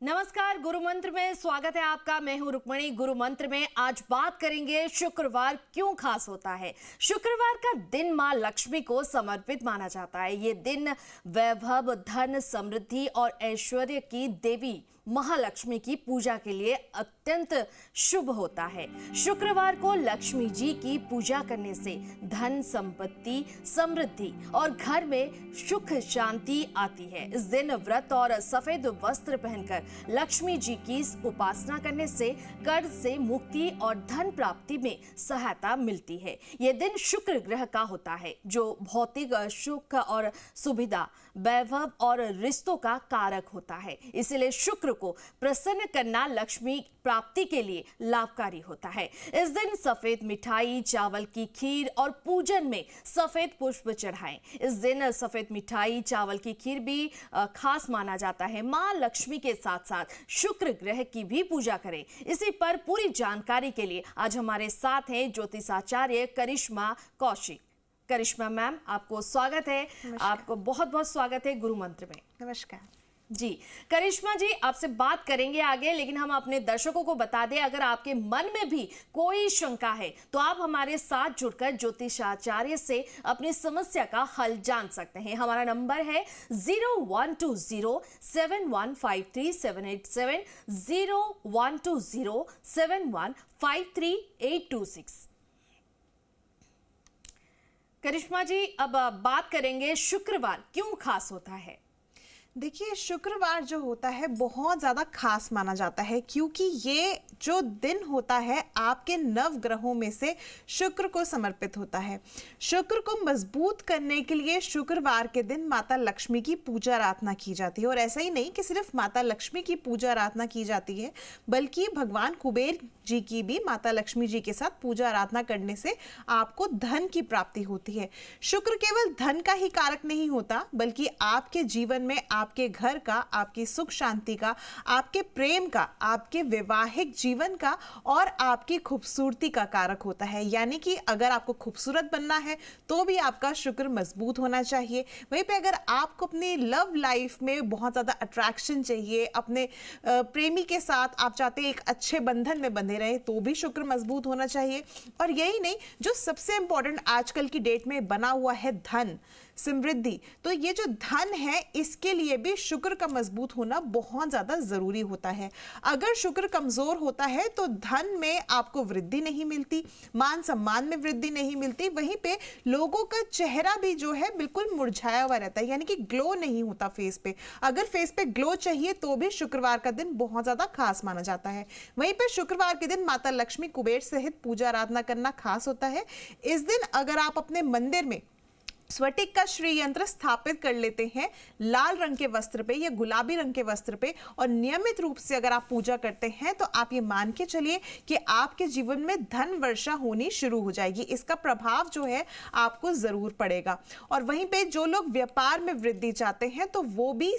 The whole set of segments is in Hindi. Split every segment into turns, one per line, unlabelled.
नमस्कार, गुरु मंत्र में स्वागत है आपका। मैं हूं रुक्मणी। गुरु मंत्र में आज बात करेंगे शुक्रवार क्यों खास होता है। शुक्रवार का दिन मां लक्ष्मी को समर्पित माना जाता है। ये दिन वैभव, धन, समृद्धि और ऐश्वर्य की देवी महालक्ष्मी की पूजा के लिए अत्यंत शुभ होता है। शुक्रवार को लक्ष्मी जी की पूजा करने से धन, संपत्ति, समृद्धि और घर में सुख शांति आती है। इस दिन व्रत और सफेद वस्त्र पहनकर लक्ष्मी जी की उपासना करने से कर्ज से मुक्ति और धन प्राप्ति में सहायता मिलती है। यह दिन शुक्र ग्रह का होता है जो भौतिक सुख और सुविधा, वैभव और रिश्तों का कारक होता है। इसलिए शुक्र को प्रसन्न करना लक्ष्मी प्राप्ति के लिए लाभकारी होता है। इस दिन सफेद मिठाई, चावल की खीर और पूजन में सफेद पुष्प चढ़ाएं। इस दिन सफेद मिठाई, चावल की खीर भी खास माना जाता है। मां लक्ष्मी के साथ साथ शुक्र ग्रह की भी पूजा करें। इसी पर पूरी जानकारी के लिए आज हमारे साथ हैं ज्योतिषाचार्य करिश्मा कौशिक। करिश्मा मैम, आपको स्वागत है। आपको बहुत बहुत स्वागत है गुरु मंत्र में।
नमस्कार
जी। करिश्मा जी, आपसे बात करेंगे आगे, लेकिन हम अपने दर्शकों को बता दें, अगर आपके मन में भी कोई शंका है तो आप हमारे साथ जुड़कर ज्योतिषाचार्य से अपनी समस्या का हल जान सकते हैं। हमारा नंबर है 012071537870, 012071533826। करिश्मा जी, अब बात करेंगे शुक्रवार क्यों खास होता है।
देखिए, शुक्रवार जो होता है बहुत ज़्यादा खास माना जाता है क्योंकि ये जो दिन होता है आपके नव ग्रहों में से शुक्र को समर्पित होता है। शुक्र को मजबूत करने के लिए शुक्रवार के दिन माता लक्ष्मी की पूजा आराधना की जाती है। और ऐसा ही नहीं कि सिर्फ माता लक्ष्मी की पूजा आराधना की जाती है, बल्कि भगवान कुबेर जी की भी माता लक्ष्मी जी के साथ पूजा आराधना करने से आपको धन की प्राप्ति होती है। शुक्र केवल धन का ही कारक नहीं होता, बल्कि आपके जीवन में आपके घर का, आपकी सुख शांति का, आपके प्रेम का, आपके वैवाहिक जीवन का और आपकी खूबसूरती का कारक होता है। यानी कि अगर आपको खूबसूरत बनना है तो भी आपका शुक्र मजबूत होना चाहिए। वहीं पे अगर आपको अपनी लव लाइफ में बहुत ज़्यादा अट्रैक्शन चाहिए, अपने प्रेमी के साथ आप चाहते हैं एक अच्छे बंधन में बंधे रहे, तो भी शुक्र मजबूत होना चाहिए। और यही नहीं, जो सबसे इंपॉर्टेंट आजकल की डेट में बना हुआ है धन, समृद्धि, तो ये जो धन है इसके लिए भी शुक्र का मजबूत होना बहुत ज्यादा जरूरी होता है। अगर शुक्र कमजोर होता है तो धन में आपको वृद्धि नहीं मिलती, मान सम्मान में वृद्धि नहीं मिलती, वहीं पे लोगों का चेहरा भी जो है बिल्कुल मुरझाया हुआ रहता है, यानी कि ग्लो नहीं होता फेस पे। अगर फेस पे ग्लो चाहिए तो भी शुक्रवार का दिन बहुत ज्यादा खास माना जाता है। वहीं पे शुक्रवार के दिन माता लक्ष्मी कुबेर सहित पूजा आराधना करना खास होता है। इस दिन अगर आप अपने मंदिर में स्फटिक का श्री यंत्र स्थापित कर लेते हैं लाल रंग के वस्त्र पे या गुलाबी रंग के वस्त्र पे, और नियमित रूप से अगर आप पूजा करते हैं तो आप ये मान के चलिए कि आपके जीवन में धन वर्षा होनी शुरू हो जाएगी। इसका प्रभाव जो है आपको जरूर पड़ेगा। और वहीं पे जो लोग व्यापार में वृद्धि चाहते हैं तो वो भी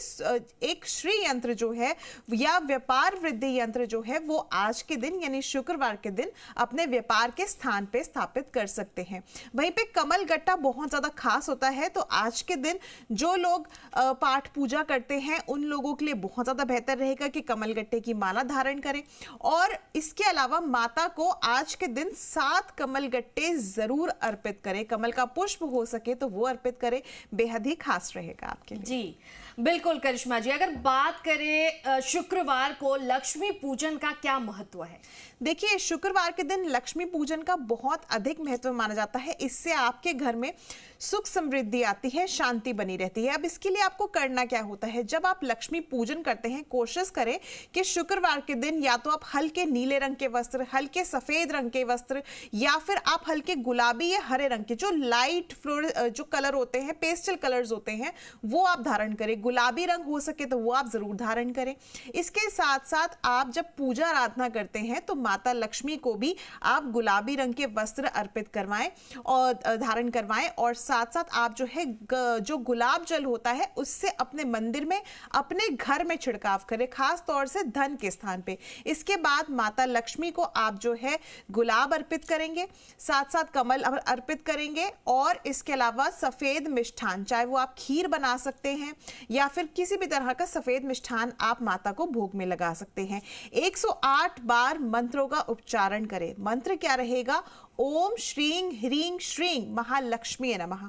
एक श्री यंत्र जो है या व्यापार वृद्धि यंत्र जो है वो आज के दिन यानी शुक्रवार के दिन अपने व्यापार के स्थान पे स्थापित कर सकते हैं। वहीं पे कमल गट्टा बहुत ज्यादा खास होता है, तो आज के दिन जो लोग पाठ पूजा करते हैं उन लोगों के लिए बहुत ज्यादा बेहतर रहेगा कि कमल गट्टे की माला धारण करें। और इसके अलावा माता को आज के दिन 7 कमल गट्टे जरूर अर्पित करें। कमल का पुष्प हो सके तो वो अर्पित करें, बेहद ही खास रहेगा आपके लिए।
जी बिल्कुल करिश्मा जी, अगर बात करें शुक्रवार को लक्ष्मी पूजन का क्या महत्व है।
देखिए, शुक्रवार के दिन लक्ष्मी पूजन का बहुत अधिक महत्व माना जाता है। इससे आपके घर में सुख समृद्धि आती है, शांति बनी रहती है। अब इसके लिए आपको करना क्या होता है, जब आप लक्ष्मी पूजन करते हैं कोशिश करें कि शुक्रवार के दिन या तो आप हल्के नीले रंग के वस्त्र, हल्के सफेद रंग के वस्त्र, या फिर आप हल्के गुलाबी या हरे रंग के जो लाइट फ्लोर जो कलर होते हैं, पेस्टल कलर्स होते हैं, वो आप धारण करें। गुलाबी रंग हो सके तो वो आप जरूर धारण करें। इसके साथ साथ आप जब पूजा आराधना करते हैं तो माता लक्ष्मी को भी आप गुलाबी रंग के वस्त्र अर्पित करवाएं और धारण करवाएं। और साथ साथ आप जो है जो गुलाब जल होता है उससे अपने मंदिर में, अपने घर में छिड़काव करें, खास तौर से धन के स्थान पे। इसके बाद माता लक्ष्मी को आप जो है गुलाब अर्पित करेंगे, साथ साथ कमल अर्पित करेंगे, और इसके अलावा सफेद मिष्ठान, चाहे वो आप खीर बना सकते हैं या फिर किसी भी तरह का सफेद मिष्ठान आप माता को भोग में लगा सकते हैं। 108 बार मंत्रों का उच्चारण करें। मंत्र क्या रहेगा? ओम श्रीं ह्रीं श्रीं महालक्ष्मी नमः।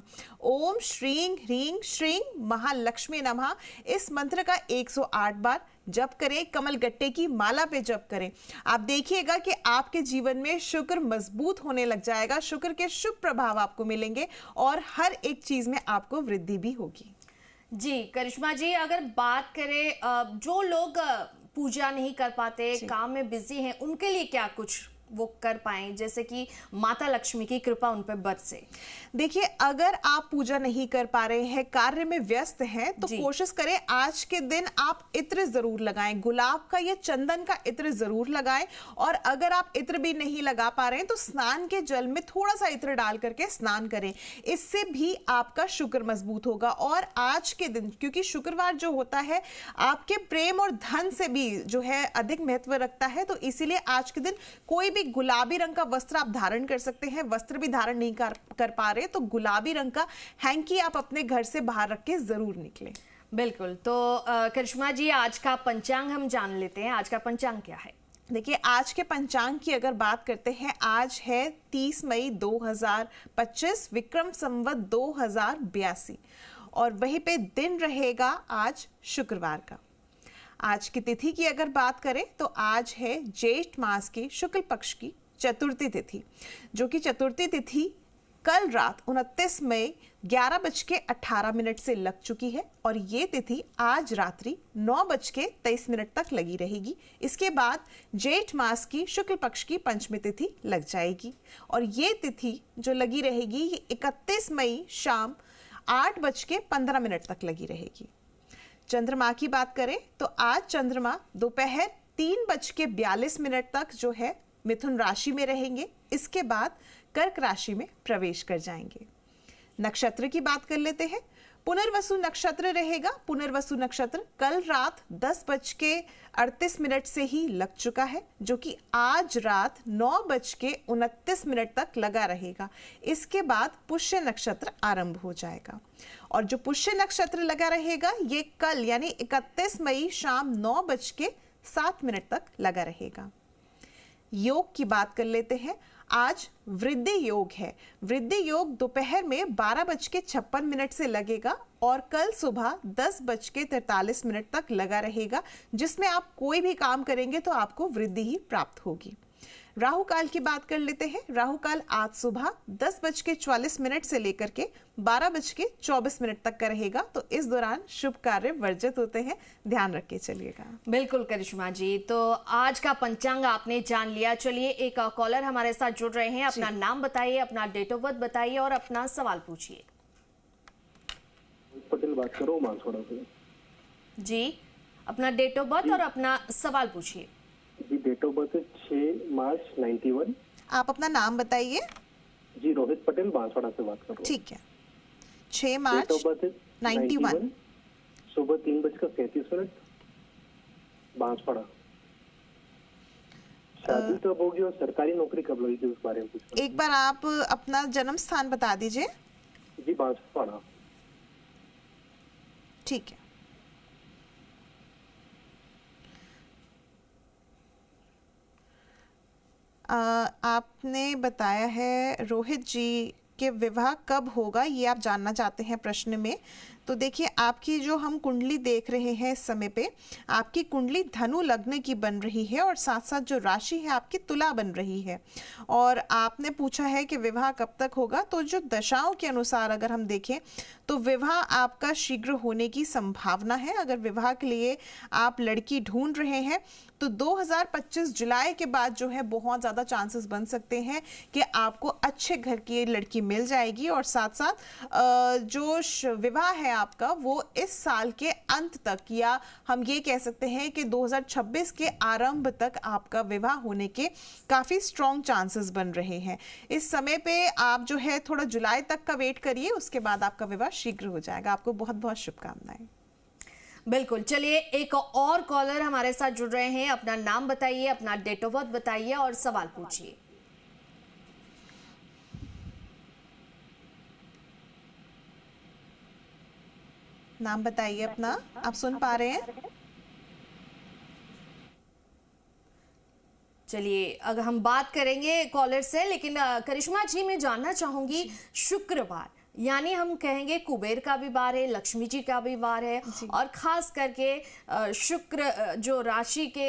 ओम श्रीं ह्रीं श्रीं महालक्ष्मी नमः। इस मंत्र का 108 बार जप करें। कमल गट्टे की माला पे जप करें। आप देखिएगा कि आपके जीवन में शुक्र मजबूत होने लग जाएगा। शुक्र के शुभ प्रभाव आपको मिलेंगे और हर एक चीज में आपको वृद्धि भी होगी।
जी करिश्मा जी, अगर बात करें जो लोग पूजा नहीं कर पाते, काम में बिजी हैं, उनके लिए क्या कुछ वो कर पाएं, जैसे कि माता लक्ष्मी की कृपा उन पर बरसे?
देखिए, अगर आप पूजा नहीं कर पा रहे हैं, कार्य में व्यस्त हैं, तो कोशिश करें आज के दिन आप इत्र जरूर लगाएं। गुलाब का या चंदन का इत्र जरूर लगाएं। और अगर आप इत्र भी नहीं लगा पा रहे हैं तो स्नान के जल में थोड़ा सा इत्र डाल करके स्नान करें। इससे भी आपका शुक्र मजबूत होगा। और आज के दिन, क्योंकि शुक्रवार जो होता है आपके प्रेम और धन से भी जो है अधिक महत्व रखता है, तो इसीलिए आज के दिन कोई गुलाबी रंग का वस्त्र आप धारण कर सकते हैं। वस्त्र भी धारण नहीं कर पा रहे तो गुलाबी रंग का हैंकी आप अपने घर से बाहर रख के जरूर निकलें।
बिल्कुल। तो करिश्मा जी, आज का पंचांग हम जान लेते हैं। आज का पंचांग क्या है?
देखिए, आज के पंचांग की अगर बात करते हैं, आज है 30 मई 2025, विक्रम संवत 2082 और वहीं पे दिन रहेगा आज शुक्रवार का। आज की तिथि की अगर बात करें तो आज है ज्येष्ठ मास की शुक्ल पक्ष की चतुर्थी तिथि, जो कि चतुर्थी तिथि कल रात 29 मई 11:18 से लग चुकी है और ये तिथि आज रात्रि 9:23 तक लगी रहेगी। इसके बाद ज्येष्ठ मास की शुक्ल पक्ष की पंचमी तिथि लग जाएगी और ये तिथि जो लगी रहेगी ये 31 मई शाम 8:15 तक लगी रहेगी। चंद्रमा की बात करें तो आज चंद्रमा दोपहर 3:42 तक जो है मिथुन राशि में रहेंगे। इसके बाद कर्क राशि में प्रवेश कर जाएंगे। नक्षत्र की बात कर लेते हैं। पुनर्वसु नक्षत्र रहेगा। पुनर्वसु नक्षत्र कल रात 10:38 से ही लग चुका है, जो कि आज रात 9:29 तक लगा रहेगा। इसके बाद पुष्य नक्षत्र आरंभ हो जाएगा और जो पुष्य नक्षत्र लगा रहेगा ये कल यानी 31 मई शाम 9:07 तक लगा रहेगा। योग की बात कर लेते हैं। आज वृद्धि योग है। वृद्धि योग दोपहर में 12:56 से लगेगा और कल सुबह 10:43 तक लगा रहेगा, जिसमें आप कोई भी काम करेंगे तो आपको वृद्धि ही प्राप्त होगी। राहु काल की बात कर लेते हैं। राहु काल आज सुबह 10:44 से लेकर के 12:24 तक का रहेगा, तो इस दौरान शुभ कार्य वर्जित होते हैं, ध्यान रख के चलिएगा।
बिल्कुल करिश्मा जी, तो आज का पंचांग आपने जान लिया। चलिए, एक कॉलर हमारे साथ जुड़ रहे हैं। अपना नाम बताइए, अपना डेट ऑफ बर्थ बताइए और अपना सवाल पूछिए।
पटेल बात करो मानसवाड़ा से।
जी, अपना डेट ऑफ बर्थ और अपना सवाल पूछिए।
जी, डेट ऑफ बर्थ 6 मार्च 91।
आप अपना नाम बताइए।
जी, रोहित पटेल बांसवाड़ा से बात कर रहा हूँ।
ठीक है, 6 मार्च
डेट ऑफ बर्थ
91,
सुबह 3:37 बांसवाड़ा। शादी कब होगी और सरकारी नौकरी कब लगेगी, उस बारे में पूछ।
एक बार आप अपना जन्म स्थान बता दीजिए।
जी, बांसवाड़ा।
ठीक है, आपने बताया है रोहित जी के विवाह कब होगा, ये आप जानना चाहते हैं प्रश्न में। तो देखिए, आपकी जो हम कुंडली देख रहे हैं इस समय पे, आपकी कुंडली धनु लग्न की बन रही है और साथ साथ जो राशि है आपकी तुला बन रही है। और आपने पूछा है कि विवाह कब तक होगा, तो जो दशाओं के अनुसार अगर हम देखें तो विवाह आपका शीघ्र होने की संभावना है। अगर विवाह के लिए आप लड़की ढूंढ रहे हैं तो 2025 जुलाई के बाद जो है बहुत ज़्यादा चांसेस बन सकते हैं कि आपको अच्छे घर की लड़की मिल जाएगी। और साथ साथ जो विवाह है आपका वो इस साल के अंत तक, या हम ये कह सकते हैं कि 2026 के आरंभ तक आपका विवाह होने के काफ़ी स्ट्रॉन्ग चांसेस बन रहे हैं। इस समय पे आप जो है थोड़ा जुलाई तक का वेट करिए, उसके बाद आपका विवाह शीघ्र हो जाएगा। आपको बहुत बहुत शुभकामनाएं।
बिल्कुल। चलिए, एक और कॉलर हमारे साथ जुड़ रहे हैं। अपना नाम बताइए, अपना डेट ऑफ बर्थ बताइए और सवाल पूछिए।
नाम बताइए अपना, आप सुन पा रहे हैं?
चलिए अगर हम बात करेंगे कॉलर से, लेकिन करिश्मा जी मैं जानना चाहूंगी, शुक्रवार यानी हम कहेंगे कुबेर का भी वार है, लक्ष्मी जी का भी वार है, और खास करके शुक्र जो राशि के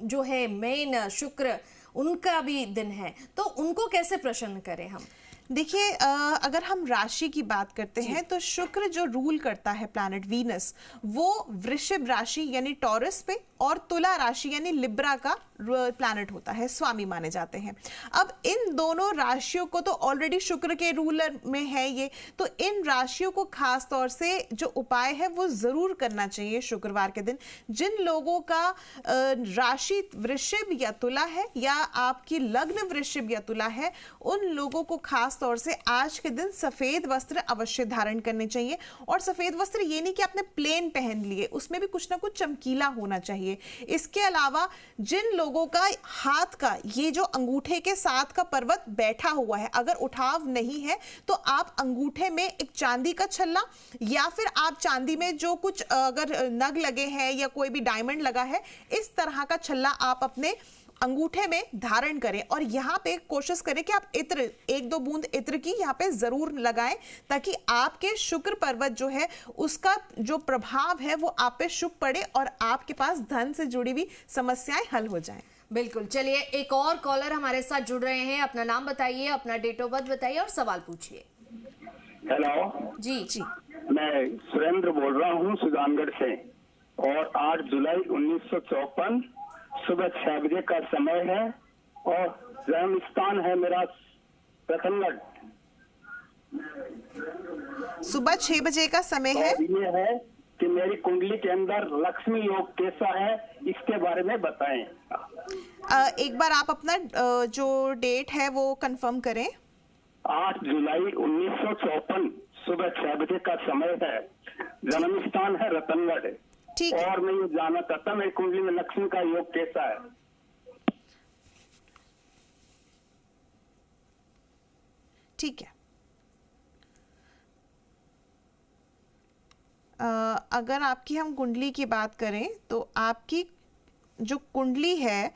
जो है मेन शुक्र, उनका भी दिन है, तो उनको कैसे प्रसन्न करें हम?
देखिए, अगर हम राशि की बात करते हैं तो शुक्र जो रूल करता है प्लैनेट वीनस, वो वृषभ राशि यानी टॉरस पे और तुला राशि यानी लिब्रा का प्लैनेट होता है, स्वामी माने जाते हैं। अब इन दोनों राशियों को तो ऑलरेडी शुक्र के रूलर में है ये, तो इन राशियों को खास तौर से जो उपाय है वो जरूर करना चाहिए शुक्रवार के दिन। जिन लोगों का राशि वृषभ या तुला है, या आपकी लग्न वृषभ या तुला है, उन लोगों को खास तौर से आज के दिन सफेद वस्त्र अवश्य धारण करने चाहिए। और सफेद वस्त्र ये नहीं कि आपने प्लेन पहन लिए, उसमें भी कुछ ना कुछ चमकीला होना चाहिए। इसके अलावा जिन लोगों का हाथ का ये जो अंगूठे के साथ का पर्वत बैठा हुआ है, अगर उठाव नहीं है तो आप अंगूठे में एक चांदी का छल्ला, या फिर आप चांदी में जो कुछ अगर नग लगे हैं या कोई भी डायमंड लगा है, इस तरह का छल्ला आप अपने अंगूठे में धारण करें। और यहाँ पे कोशिश करें कि आप इत्र, 1-2 बूंद इत्र की यहाँ पे जरूर लगाएं, ताकि आपके शुक्र पर्वत जो है उसका जो प्रभाव है वो आप पे शुभ पड़े और आपके पास धन से जुड़ी हुई समस्याएं हल हो जाएं।
बिल्कुल। चलिए एक और कॉलर हमारे साथ जुड़ रहे हैं, अपना नाम बताइए, अपना डेट ऑफ बर्थ बताइए और सवाल पूछिए।
हेलो
जी,
मैं सुरेंद्र बोल रहा हूँ सुजानगढ़ से, और 8 जुलाई 1954 सुबह 6 बजे का समय है, और जन्म स्थान है मेरा रतनगढ़।
सुबह 6 बजे का समय है।
और ये है कि मेरी कुंडली के अंदर लक्ष्मी योग कैसा है, इसके बारे में बताएं।
एक बार आप अपना जो डेट है वो कंफर्म करें।
8 जुलाई 1954 सुबह 6 बजे का समय है, जन्म स्थान है रतनगढ़।
ठीक है।
और मैं ये जानना चाहता, मेरी कुंडली में लक्ष्मी का योग कैसा है?
ठीक है। अगर आपकी हम कुंडली की बात करें तो आपकी जो कुंडली है,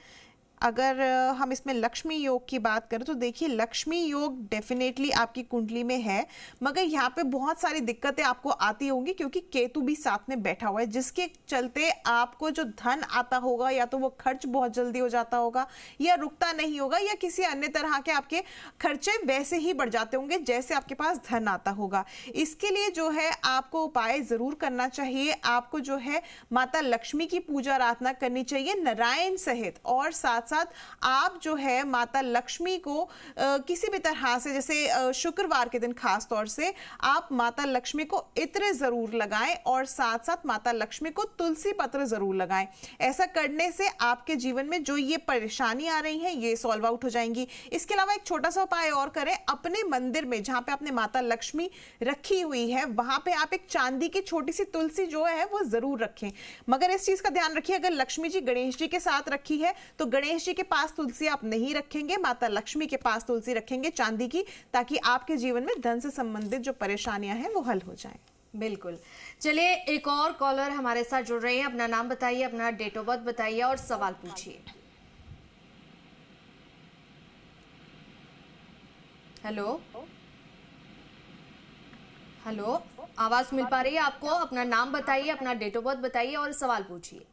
अगर हम इसमें लक्ष्मी योग की बात करें तो देखिए लक्ष्मी योग डेफिनेटली आपकी कुंडली में है, मगर यहाँ पे बहुत सारी दिक्कतें आपको आती होंगी क्योंकि केतु भी साथ में बैठा हुआ है, जिसके चलते आपको जो धन आता होगा या तो वो खर्च बहुत जल्दी हो जाता होगा, या रुकता नहीं होगा, या किसी अन्य तरह के आपके खर्चे वैसे ही बढ़ जाते होंगे जैसे आपके पास धन आता होगा। इसके लिए जो है आपको उपाय जरूर करना चाहिए। आपको जो है माता लक्ष्मी की पूजा आराधना करनी चाहिए नारायण सहित, और साथ साथ आप जो है माता लक्ष्मी को किसी भी तरह से, जैसे शुक्रवार के दिन खास तौर से आप माता लक्ष्मी को इत्र जरूर लगाएं, और साथ साथ माता लक्ष्मी को तुलसी पत्र जरूर लगाएं। ऐसा करने से आपके जीवन में जो ये परेशानी आ रही है ये सॉल्व आउट हो जाएंगी। इसके अलावा एक छोटा सा उपाय और करें, अपने मंदिर में जहां पे आपने माता लक्ष्मी रखी हुई है वहां पे आप एक चांदी की छोटी सी तुलसी जो है वो जरूर रखें। मगर इस चीज का ध्यान रखिए, अगर लक्ष्मी जी गणेश जी के साथ रखी है तो गणेश जी के पास तुलसी आप नहीं रखेंगे, माता लक्ष्मी के पास तुलसी रखेंगे चांदी की, ताकि आपके जीवन में धन से संबंधित जो परेशानियां हैं वो हल हो जाएं।
बिल्कुल। चलिए एक और कॉलर हमारे साथ जुड़ रहे हैं, अपना नाम बताइए, अपना डेट ऑफ बर्थ बताइए और सवाल पूछिए। हेलो हेलो, आवाज मिल पा रही है आपको? अपना नाम बताइए, अपना डेट ऑफ बर्थ बताइए और सवाल पूछिए।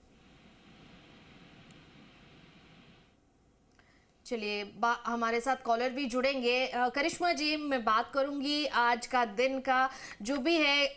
चलिए हमारे साथ कॉलर भी जुड़ेंगे। करिश्मा जी, मैं बात करूंगी आज का दिन का जो भी है,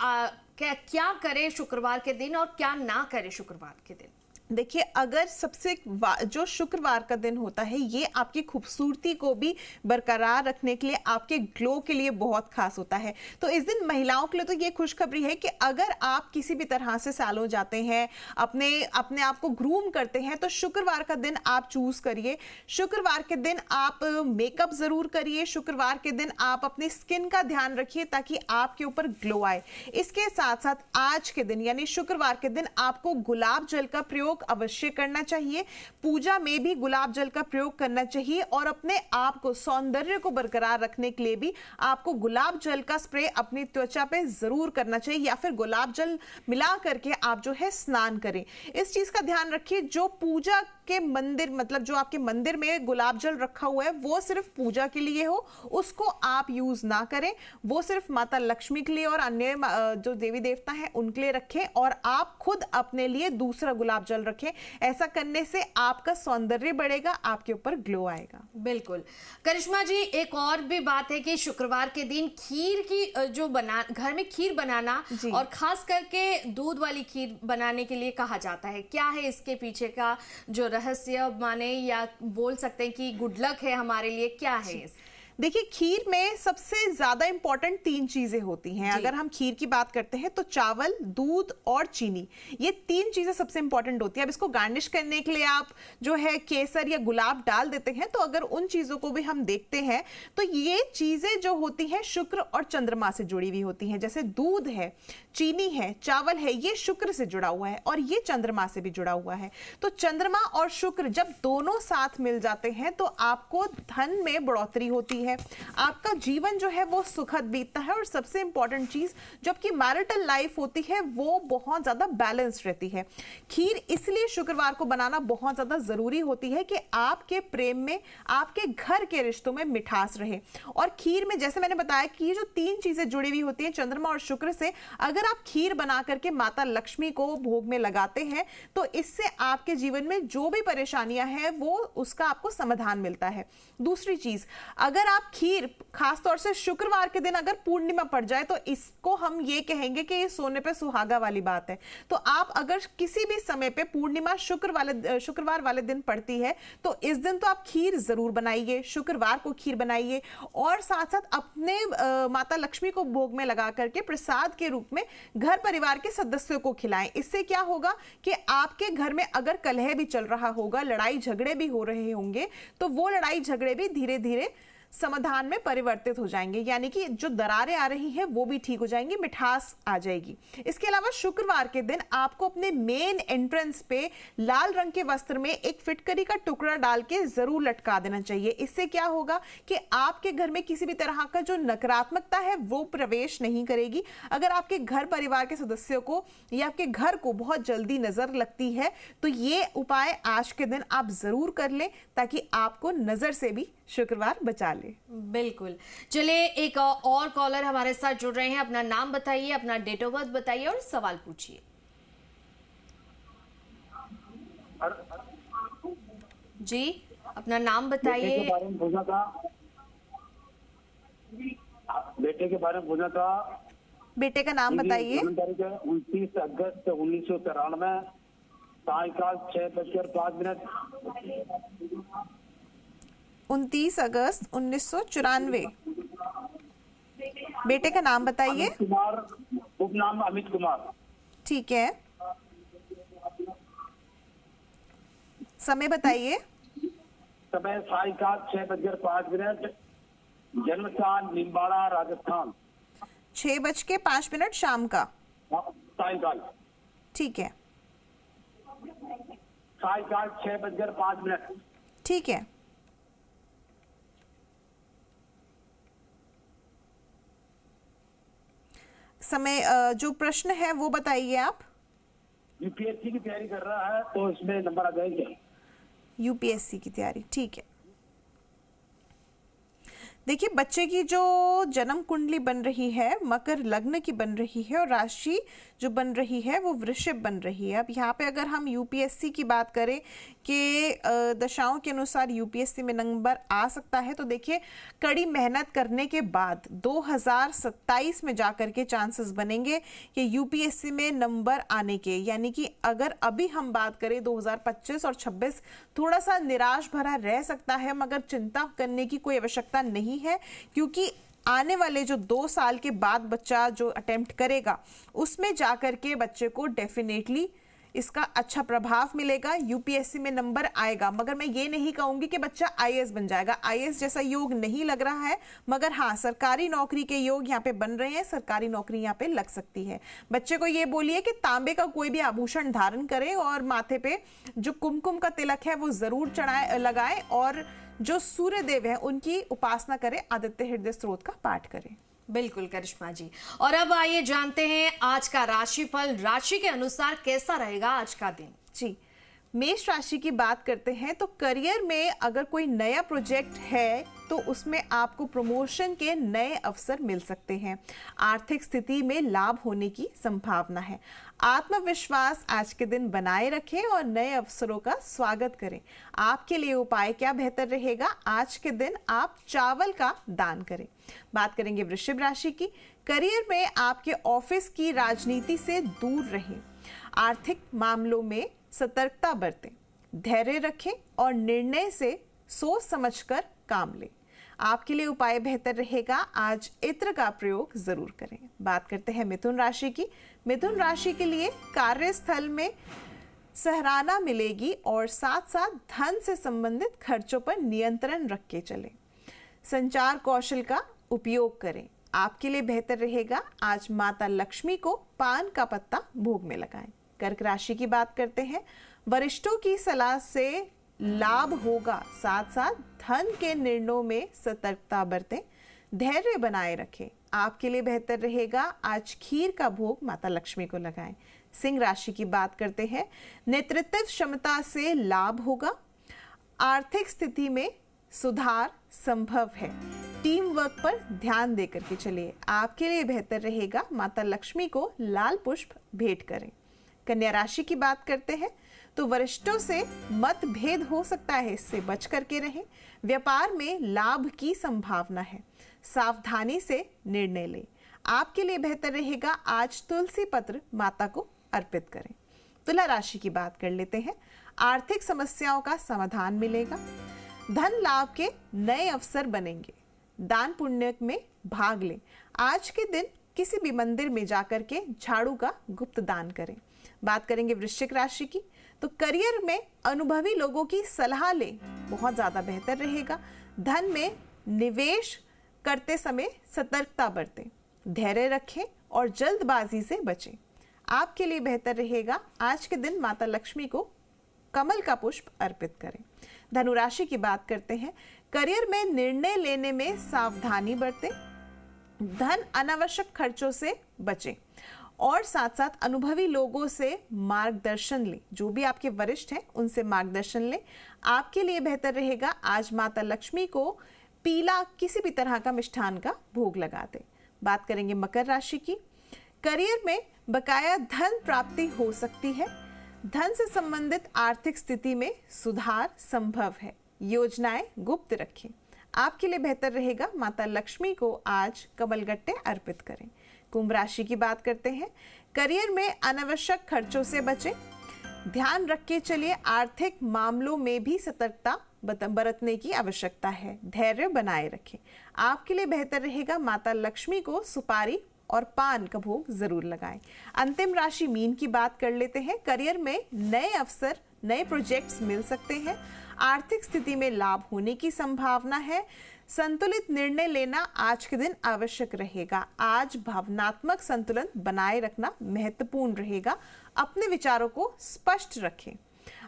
क्या करें शुक्रवार के दिन और क्या ना करें शुक्रवार के दिन।
देखिए, अगर सबसे जो शुक्रवार का दिन होता है ये आपकी खूबसूरती को भी बरकरार रखने के लिए, आपके ग्लो के लिए बहुत खास होता है। तो इस दिन महिलाओं के लिए तो ये खुशखबरी है कि अगर आप किसी भी तरह से सैलून जाते हैं, अपने आप को ग्रूम करते हैं, तो शुक्रवार का दिन आप चूज करिए। शुक्रवार के दिन आप मेकअप जरूर करिए। शुक्रवार के दिन आप अपनी स्किन का ध्यान रखिए ताकि आपके ऊपर ग्लो आए। इसके साथ साथ आज के दिन यानी शुक्रवार के दिन आपको गुलाब जल का प्रयोग प्रयोग अवश्य करना चाहिए। पूजा में भी गुलाब जल का प्रयोग करना चाहिए और अपने आप को, सौंदर्य को बरकरार रखने के लिए भी आपको गुलाब जल का स्प्रे अपनी त्वचा पे जरूर करना चाहिए, या फिर गुलाब जल मिला करके आप जो है स्नान करें। इस चीज का ध्यान रखिए, जो पूजा के मंदिर, मतलब जो आपके मंदिर में गुलाब जल रखा हुआ है वो सिर्फ पूजा के लिए हो, उसको आप यूज ना करें। वो सिर्फ माता लक्ष्मी के लिए और अन्य जो देवी देवता हैं उनके लिए रखें, और आप खुद अपने लिए दूसरा गुलाब जल रखें। ऐसा करने से आपका सौंदर्य बढ़ेगा, आपके ऊपर ग्लो आएगा।
बिल्कुल। करिश्मा जी, एक और भी बात है कि शुक्रवार के दिन खीर की जो घर में खीर बनाना और खास करके दूध वाली खीर बनाने के लिए कहा जाता है, क्या है इसके पीछे का जो रहस्य माने, या बोल सकते हैं कि गुड लक है हमारे लिए, क्या है?
देखिए, खीर में सबसे ज्यादा इंपॉर्टेंट 3 चीजें होती हैं। अगर हम खीर की बात करते हैं तो चावल, दूध और चीनी, ये 3 चीजें सबसे इंपॉर्टेंट होती है। अब इसको गार्निश करने के लिए आप जो है केसर या गुलाब डाल देते हैं, तो अगर उन चीजों को भी हम देखते हैं तो ये चीजें जो होती हैं शुक्र और चंद्रमा से जुड़ी हुई होती हैं। जैसे दूध है, चीनी है, चावल है, ये शुक्र से जुड़ा हुआ है और ये चंद्रमा से भी जुड़ा हुआ है। तो चंद्रमा और शुक्र जब दोनों साथ मिल जाते हैं तो आपको धन में बढ़ोतरी होती है, आपका जीवन जो है वो सुखद बीतता है, और सबसे इंपॉर्टेंट चीज जबकि मैरिटल लाइफ होती है वो बहुत ज्यादा बैलेंस्ड रहती है। खीर इसलिए शुक्रवार को बनाना बहुत ज्यादा जरूरी होती है कि आपके प्रेम में, आपके घर के रिश्तों में मिठास रहे। और खीर में जैसे मैंने बताया कि ये जो 3 चीजें जुड़ी हुई होती हैं चंद्रमा और शुक्र से, अगर आप खीर बना करके माता लक्ष्मी को भोग में लगाते हैं तो इससे आपके जीवन में जो भी परेशानियां हैं वो उसका आपको समाधान मिलता है। दूसरी चीज, अगर आप खीर खासतौर से शुक्रवार के दिन अगर पूर्णिमा पड़ जाए तो इसको हम ये कहेंगे कि ये सोने पे सुहागा वाली बात है। तो आप अगर किसी भी समय पे पूर्णिमा शुक्रवार वाले दिन पड़ती है तो इस दिन तो आप खीर जरूर बनाइए, शुक्रवार को खीर बनाइए, और साथ साथ अपने माता लक्ष्मी को भोग में लगा करके प्रसाद के रूप में घर परिवार के सदस्यों को खिलाएं। इससे क्या होगा कि आपके घर में अगर कलह भी चल रहा होगा, लड़ाई झगड़े भी हो रहे होंगे, तो वो लड़ाई झगड़े भी धीरे धीरे समाधान में परिवर्तित हो जाएंगे, यानी कि जो दरारें आ रही हैं वो भी ठीक हो जाएंगी, मिठास आ जाएगी। इसके अलावा शुक्रवार के दिन आपको अपने मेन एंट्रेंस पे लाल रंग के वस्त्र में एक फिटकरी का टुकड़ा डाल के जरूर लटका देना चाहिए। इससे क्या होगा कि आपके घर में किसी भी तरह का जो नकारात्मकता है वो प्रवेश नहीं करेगी। अगर आपके घर परिवार के सदस्यों को या आपके घर को बहुत जल्दी नजर लगती है तो ये उपाय आज के दिन आप जरूर कर लें, ताकि आपको नजर से भी शुक्रवार बचा ले।
बिल्कुल। चलिए, एक और कॉलर हमारे साथ जुड़ रहे हैं। अपना नाम बताइए, अपना डेट ऑफ बर्थ बताइए और सवाल पूछिए। जी, अपना नाम बताइए।
बेटे के बारे में पूछना था।
बेटे का नाम बताइए।
29 अगस्त 1993, सायकाल 6:05।
29 अगस्त 1994। बेटे का नाम बताइए।
कुमार, उपनाम अमित कुमार।
ठीक है, समय बताइए।
समय सायकाल 6:05, जन्म स्थान निम्बाड़ा, राजस्थान।
6:05 शाम का,
सायकाल।
ठीक है,
सायकाल 6:05।
ठीक है। समय जो प्रश्न है वो बताइए आप।
यूपीएससी की तैयारी कर रहा है तो इसमें नंबर आ जाएंगे।
यूपीएससी की तैयारी, ठीक है। देखिए, बच्चे की जो जन्म कुंडली बन रही है मकर लग्न की बन रही है और राशि जो बन रही है वो वृषभ बन रही है। अब यहाँ पे अगर हम यूपीएससी की बात करें कि दशाओं के अनुसार यूपीएससी में नंबर आ सकता है, तो देखिए कड़ी मेहनत करने के बाद 2027 में जाकर के चांसेस बनेंगे कि यूपीएससी में नंबर आने के। यानी कि अगर अभी हम बात करें 2025 और 26 थोड़ा सा निराश भरा रह सकता है, मगर चिंता करने की कोई आवश्यकता नहीं है, क्योंकि आने वाले जो 2 साल के बाद बच्चा जो अटेम्प्ट करेगा उसमें जाकर के बच्चे को डेफिनेटली इसका अच्छा प्रभाव मिलेगा, यूपीएससी में नंबर आएगा। मगर मैं ये नहीं कहूंगी कि बच्चा आईएएस बन जाएगा, आईएएस जैसा योग नहीं लग रहा है, मगर हाँ सरकारी नौकरी के योग यहाँ पे बन रहे हैं, सरकारी नौकरी यहाँ पे लग सकती है। बच्चे को ये बोलिए कि तांबे का कोई भी आभूषण धारण करे और माथे पे जो कुमकुम का तिलक है वो जरूर लगाए, और जो सूर्य देव है उनकी उपासना करे, आदित्य हृदय स्त्रोत का पाठ करें।
बिल्कुल करिश्मा जी। और अब आइए जानते हैं आज का राशिफल, राशि के अनुसार कैसा रहेगा आज का दिन।
जी, मेष राशि की बात करते हैं तो करियर में अगर कोई नया प्रोजेक्ट है तो उसमें आपको प्रमोशन के नए अवसर मिल सकते हैं। आर्थिक स्थिति में लाभ होने की संभावना है। आत्मविश्वास आज के दिन बनाए रखें और नए अवसरों का स्वागत करें। आपके लिए उपाय क्या बेहतर रहेगा, आज के दिन आप चावल का दान करें। बात करेंगे वृश्चिक राशि की। करियर में आपके ऑफिस की राजनीति से दूर रहें। आर्थिक मामलों में सतर्कता बरतें, धैर्य रखें और निर्णय से सोच समझकर काम लें। आपके लिए उपाय बेहतर रहेगा, आज इत्र का प्रयोग जरूर करें। बात करते हैं मिथुन राशि की। मिथुन राशि के लिए कार्यस्थल में सराहना मिलेगी और साथ साथ धन से संबंधित खर्चों पर नियंत्रण रख के चलें। संचार कौशल का उपयोग करें। आपके लिए बेहतर रहेगा, आज माता लक्ष्मी को पान का पत्ता भोग में लगाएं। कर्क राशि की बात करते हैं। वरिष्ठों की सलाह से लाभ होगा, साथ साथ धन के निर्णयों में सतर्कता बरतें, धैर्य बनाए रखें। आपके लिए बेहतर रहेगा, आज खीर का भोग माता लक्ष्मी को लगाएं। सिंह राशि की बात करते हैं। नेतृत्व क्षमता से लाभ होगा। आर्थिक स्थिति में सुधार संभव है। टीम वर्क पर ध्यान देकर के चलिए। आपके लिए बेहतर रहेगा, माता लक्ष्मी को लाल पुष्प भेंट करें। कन्या राशि की बात करते हैं तो वरिष्ठों से मतभेद हो सकता है, इससे बच करके रहें। व्यापार में लाभ की संभावना है, सावधानी से निर्णय लें। आपके लिए बेहतर रहेगा, आज तुलसी पत्र माता को अर्पित करें। तुला राशि की बात कर लेते हैं। आर्थिक समस्याओं का समाधान मिलेगा। धन लाभ के नए अवसर बनेंगे। दान पुण्य में भाग लें। आज के दिन किसी भी मंदिर में जाकर के झाड़ू का गुप्त दान करें। बात करेंगे वृश्चिक राशि की तो करियर में अनुभवी लोगों की सलाह लें, बहुत ज्यादा बेहतर रहेगा। धन में निवेश करते समय सतर्कता बरतें, धैर्य रखें और जल्दबाजी से बचें। आपके लिए बेहतर रहेगा, आज के दिन माता लक्ष्मी को कमल का पुष्प अर्पित करें। धनु राशि की बात करते हैं। करियर में निर्णय लेने में सावधानी बरतें, धन अनावश्यक खर्चों से बचें और साथ साथ अनुभवी लोगों से मार्गदर्शन लें। जो भी आपके वरिष्ठ हैं उनसे मार्गदर्शन लें। आपके लिए बेहतर रहेगा, आज माता लक्ष्मी को पीला किसी भी तरह का मिष्ठान का भोग लगा दें। बात करेंगे मकर राशि की। करियर में बकाया धन प्राप्ति हो सकती है। धन से संबंधित आर्थिक स्थिति में सुधार संभव है। योजनाएं गुप्त रखें। आपके लिए बेहतर रहेगा, माता लक्ष्मी को आज कमलगट्टे अर्पित करें। कुंभ राशि की बात करते हैं। करियर में अनावश्यक खर्चों से बचें, ध्यान रख के चलिए। आर्थिक मामलों में भी सतर्कता बरतने की आवश्यकता है। धैर्य बनाए रखें। आपके लिए बेहतर रहेगा, माता लक्ष्मी को सुपारी और पान का भोग जरूर लगाएं। अंतिम राशि मीन की बात कर लेते हैं। करियर में नए अवसर, नए प्रोजेक्ट्स मिल सकते हैं। आर्थिक स्थिति में लाभ होने की संभावना है। संतुलित निर्णय लेना आज के दिन आवश्यक रहेगा। आज भावनात्मक संतुलन बनाए रखना महत्वपूर्ण रहेगा। अपने विचारों को स्पष्ट रखें।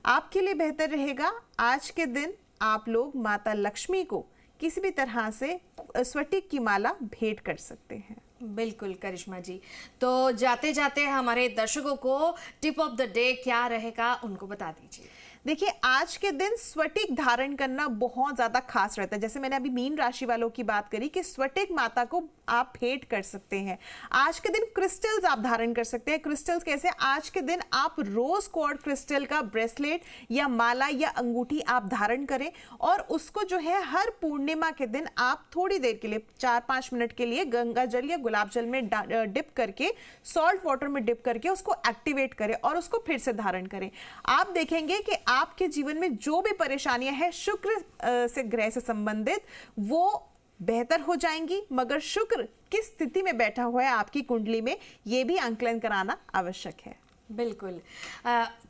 आपके लिए बेहतर रहेगा, आज के दिन आप लोग माता लक्ष्मी को किसी भी तरह से स्फटिक की माला भेंट कर सकते हैं।
बिल्कुल करिश्मा जी। तो जाते जाते हमारे दर्शकों को टिप ऑफ द डे क्या रहेगा उनको बता दीजिए।
देखिए, आज के दिन स्फटिक धारण करना बहुत ज्यादा खास रहता है। जैसे मैंने अभी मीन राशि वालों की बात करी कि स्फटिक माता को आप भेंट कर सकते हैं। आज के दिन क्रिस्टल्स आप धारण कर सकते हैं। क्रिस्टल्स कैसे? आज के दिन आप रोज क्वार्ट्ज क्रिस्टल का ब्रेसलेट या माला या अंगूठी आप धारण करें और उसको जो है हर पूर्णिमा के दिन आप थोड़ी देर के लिए 4-5 मिनट के लिए गंगा जल या गुलाब जल में डिप करके, सॉल्ट वाटर में डिप करके उसको एक्टिवेट करें और उसको फिर से धारण करें। आप देखेंगे कि आपके जीवन में जो भी परेशानियां हैं शुक्र से ग्रह से संबंधित, वो बेहतर हो जाएंगी। मगर शुक्र किस स्थिति में बैठा हुआ है आपकी कुंडली में, यह भी आंकलन कराना आवश्यक है।
बिल्कुल।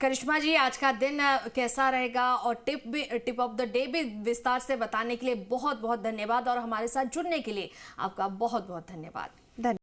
करिश्मा जी, आज का दिन कैसा रहेगा और टिप ऑफ द डे भी विस्तार से बताने के लिए बहुत बहुत धन्यवाद और हमारे साथ जुड़ने के लिए आपका बहुत बहुत धन्यवाद।